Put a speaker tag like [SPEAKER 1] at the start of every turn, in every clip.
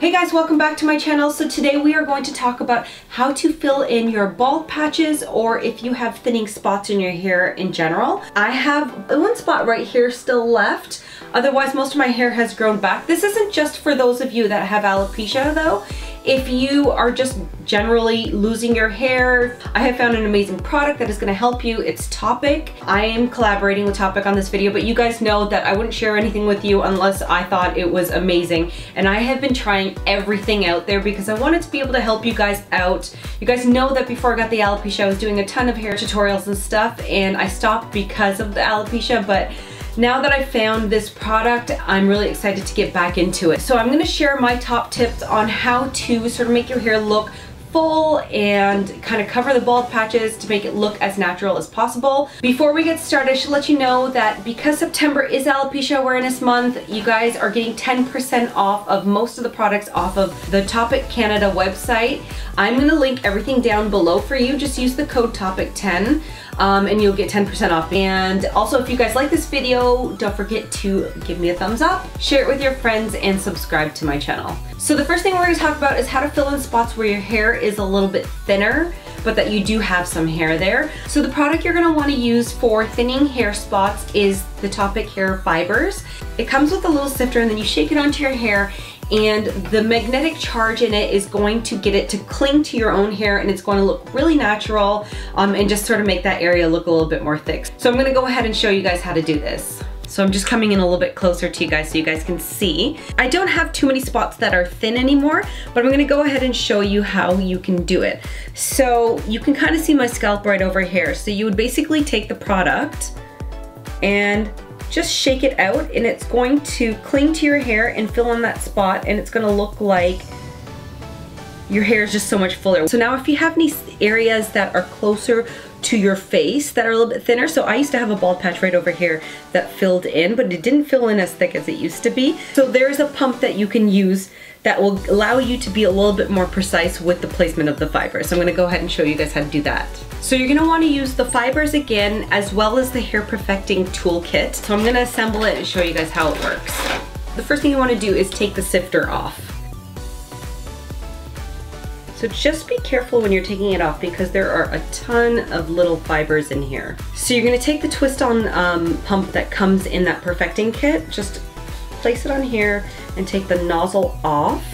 [SPEAKER 1] Hey guys, welcome back to my channel. So today we are going to talk about how to fill in your bald patches, or if you have thinning spots in your hair in general. I have one spot right here still left. Otherwise, most of my hair has grown back. This isn't just for those of you that have alopecia though. If you are just generally losing your hair, I have found an amazing product that is going to help you. It's Toppik. I am collaborating with Toppik on this video, but you guys know that I wouldn't share anything with you unless I thought it was amazing. And I have been trying everything out there because I wanted to be able to help you guys out. You guys know that before I got the alopecia, I was doing a ton of hair tutorials and stuff, and I stopped because of the alopecia, but now that I found this product, I'm really excited to get back into it. So I'm gonna share my top tips on how to sort of make your hair look full and kind of cover the bald patches to make it look as natural as possible. Before we get started, I should let you know that because September is Alopecia Awareness Month, you guys are getting 10% off of most of the products off of the Toppik Canada website. I'm gonna link everything down below for you. Just use the code TOPPIK10 and you'll get 10% off. And also, if you guys like this video, don't forget to give me a thumbs up, share it with your friends, and subscribe to my channel. So the first thing we're gonna talk about is how to fill in spots where your hair is a little bit thinner, but that you do have some hair there. So the product you're gonna wanna use for thinning hair spots is the Toppik Hair Fibers. It comes with a little sifter, and then you shake it onto your hair, and the magnetic charge in it is going to get it to cling to your own hair, and it's going to look really natural and just sort of make that area look a little bit more thick. So I'm gonna go ahead and show you guys how to do this. So I'm just coming in a little bit closer to you guys so you guys can see. I don't have too many spots that are thin anymore, but I'm gonna go ahead and show you how you can do it. So you can kind of see my scalp right over here. So you would basically take the product and just shake it out, and it's going to cling to your hair and fill in that spot, and it's gonna look like your hair is just so much fuller. So now if you have any areas that are closer to your face that are a little bit thinner, so I used to have a bald patch right over here that filled in, but it didn't fill in as thick as it used to be. So there's a pump that you can use that will allow you to be a little bit more precise with the placement of the fibers. So I'm gonna go ahead and show you guys how to do that. So you're gonna wanna use the fibers again, as well as the hair perfecting toolkit. So I'm gonna assemble it and show you guys how it works. The first thing you wanna do is take the sifter off. So just be careful when you're taking it off because there are a ton of little fibers in here. So you're gonna take the twist-on pump that comes in that perfecting kit, just place it on here and take the nozzle off.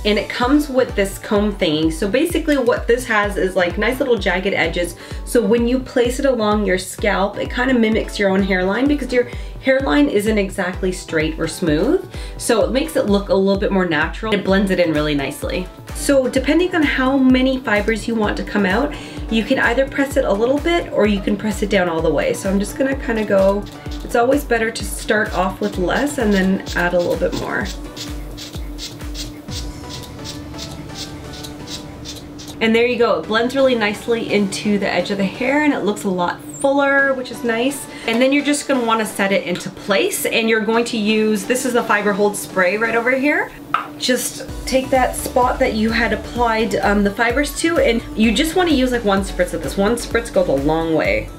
[SPEAKER 1] And it comes with this comb thingy. So basically what this has is like nice little jagged edges. So when you place it along your scalp, it kind of mimics your own hairline because your hairline isn't exactly straight or smooth. So it makes it look a little bit more natural. It blends it in really nicely. So depending on how many fibers you want to come out, you can either press it a little bit or you can press it down all the way. So I'm just gonna kind of go, it's always better to start off with less and then add a little bit more. And there you go, it blends really nicely into the edge of the hair and it looks a lot fuller, which is nice. And then you're just gonna wanna set it into place, and you're going to use, this is a fiber hold spray right over here. Just take that spot that you had applied the fibers to, and you just wanna use like one spritz of this. One spritz goes a long way.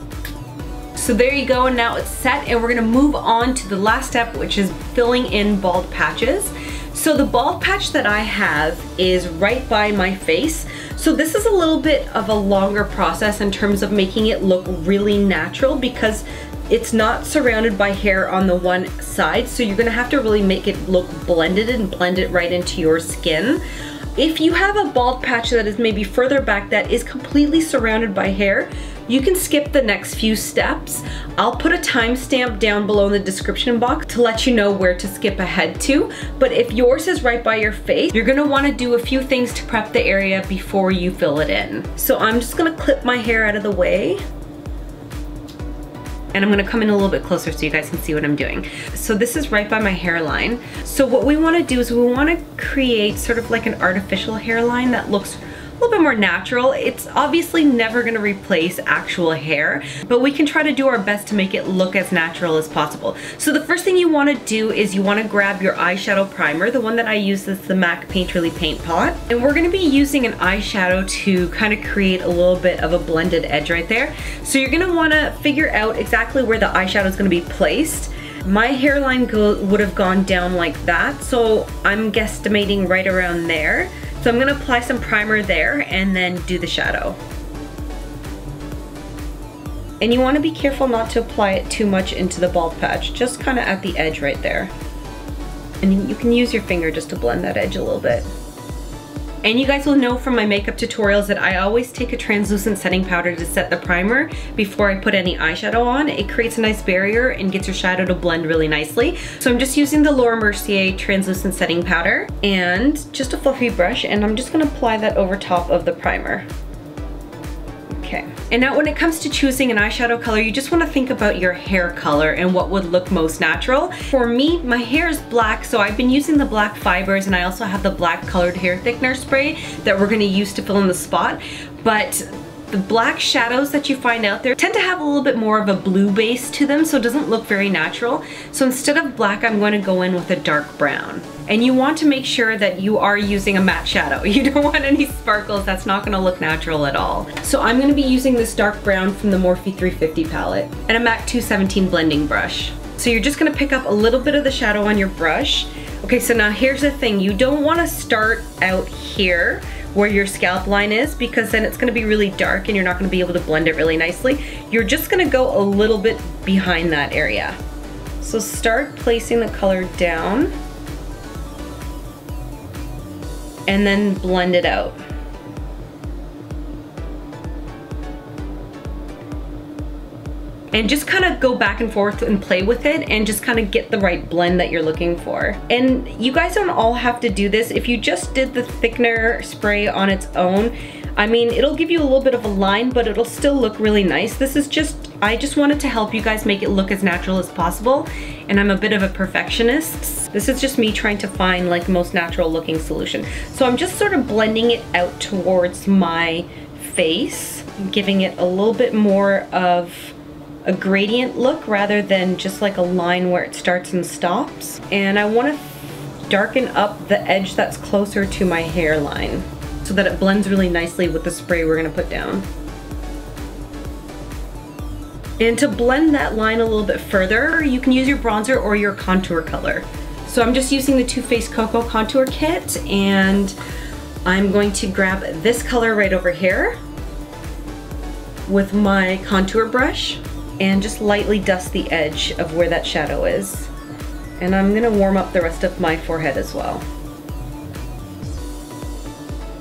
[SPEAKER 1] So there you go, and now it's set, and we're gonna move on to the last step, which is filling in bald patches. So the bald patch that I have is right by my face. So this is a little bit of a longer process in terms of making it look really natural because it's not surrounded by hair on the one side. So you're gonna have to really make it look blended and blend it right into your skin. If you have a bald patch that is maybe further back that is completely surrounded by hair, you can skip the next few steps. I'll put a timestamp down below in the description box to let you know where to skip ahead to. But if yours is right by your face, you're gonna wanna do a few things to prep the area before you fill it in. So I'm just gonna clip my hair out of the way. And I'm gonna come in a little bit closer so you guys can see what I'm doing. So this is right by my hairline. So what we wanna do is we wanna create sort of like an artificial hairline that looks a little bit more natural. It's obviously never gonna replace actual hair, but we can try to do our best to make it look as natural as possible. So the first thing you wanna do is you wanna grab your eyeshadow primer. The one that I use is the MAC Painterly Paint Pot. And we're gonna be using an eyeshadow to kind of create a little bit of a blended edge right there. So you're gonna wanna figure out exactly where the eyeshadow is gonna be placed. My hairline would have gone down like that, so I'm guesstimating right around there. So I'm gonna apply some primer there and then do the shadow. And you wanna be careful not to apply it too much into the bald patch, just kinda at the edge right there. And you can use your finger just to blend that edge a little bit. And you guys will know from my makeup tutorials that I always take a translucent setting powder to set the primer before I put any eyeshadow on. It creates a nice barrier and gets your shadow to blend really nicely. So I'm just using the Laura Mercier translucent setting powder and just a fluffy brush, and I'm just gonna apply that over top of the primer. Okay. And now when it comes to choosing an eyeshadow color, you just want to think about your hair color and what would look most natural. For me, my hair is black, so I've been using the black fibers, and I also have the black colored hair thickener spray that we're going to use to fill in the spot. But the black shadows that you find out there tend to have a little bit more of a blue base to them, so it doesn't look very natural. So instead of black, I'm going to go in with a dark brown. And you want to make sure that you are using a matte shadow. You don't want any sparkles, that's not gonna look natural at all. So I'm gonna be using this dark brown from the Morphe 350 palette and a MAC 217 blending brush. So you're just gonna pick up a little bit of the shadow on your brush. Okay, so now here's the thing. You don't wanna start out here where your scalp line is, because then it's gonna be really dark and you're not gonna be able to blend it really nicely. You're just gonna go a little bit behind that area. So start placing the color down and then blend it out. And just kind of go back and forth and play with it and just kind of get the right blend that you're looking for. And you guys don't all have to do this. If you just did the thickener spray on its own, I mean, it'll give you a little bit of a line, but it'll still look really nice. This is just, I just wanted to help you guys make it look as natural as possible. And I'm a bit of a perfectionist. This is just me trying to find like the most natural looking solution. So I'm just sort of blending it out towards my face, giving it a little bit more of a gradient look rather than just like a line where it starts and stops. And I want to darken up the edge that's closer to my hairline so that it blends really nicely with the spray we're gonna put down. And to blend that line a little bit further, you can use your bronzer or your contour color. So I'm just using the Too Faced Cocoa Contour Kit, and I'm going to grab this color right over here with my contour brush and just lightly dust the edge of where that shadow is. And I'm gonna warm up the rest of my forehead as well.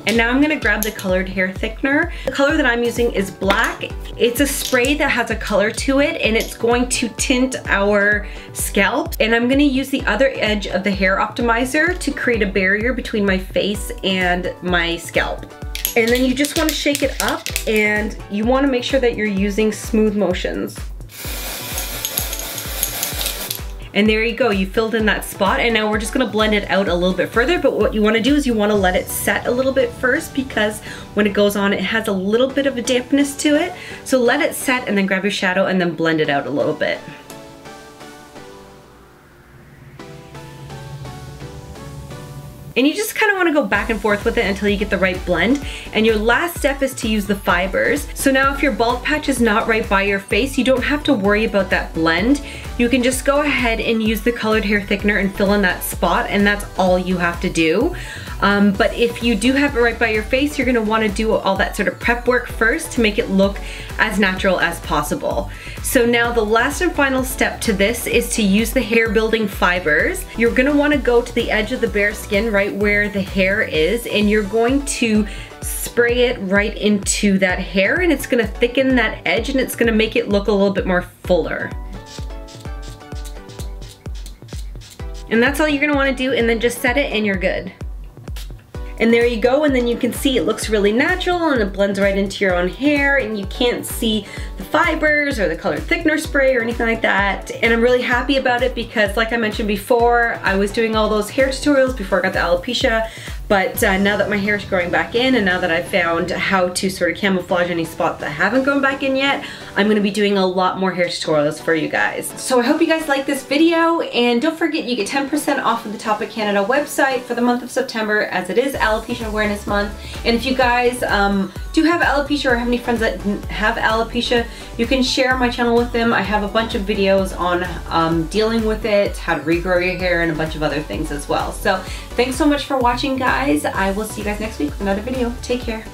[SPEAKER 1] And now I'm gonna grab the colored hair thickener. The color that I'm using is black. It's a spray that has a color to it, and it's going to tint our scalp. And I'm gonna use the other edge of the hair optimizer to create a barrier between my face and my scalp. And then you just wanna shake it up, and you wanna make sure that you're using smooth motions. And there you go, you filled in that spot, and now we're just gonna blend it out a little bit further. But what you wanna do is you wanna let it set a little bit first, because when it goes on, it has a little bit of a dampness to it. So let it set and then grab your shadow and then blend it out a little bit. And you just kind of want to go back and forth with it until you get the right blend. And your last step is to use the fibers. So now if your bald patch is not right by your face, you don't have to worry about that blend. You can just go ahead and use the colored hair thickener and fill in that spot, and that's all you have to do. But if you do have it right by your face, you're gonna wanna do all that sort of prep work first to make it look as natural as possible. So now the last and final step to this is to use the hair building fibers. You're gonna wanna go to the edge of the bare skin right where the hair is, and you're going to spray it right into that hair, and it's gonna thicken that edge, and it's gonna make it look a little bit more fuller. And that's all you're gonna wanna do, and then just set it and you're good. And there you go, and then you can see it looks really natural and it blends right into your own hair, and you can't see the fibers or the colored thickener spray or anything like that. And I'm really happy about it because, like I mentioned before, I was doing all those hair tutorials before I got the alopecia, But now that my hair is growing back in, and now that I've found how to sort of camouflage any spots that haven't grown back in yet, I'm gonna be doing a lot more hair tutorials for you guys. So I hope you guys like this video, and don't forget you get 10% off of the Toppik Canada website for the month of September, as it is Alopecia Awareness Month. And if you guys do have alopecia or have any friends that have alopecia, you can share my channel with them. I have a bunch of videos on dealing with it, how to regrow your hair, and a bunch of other things as well. So thanks so much for watching, guys. I will see you guys next week with another video. Take care.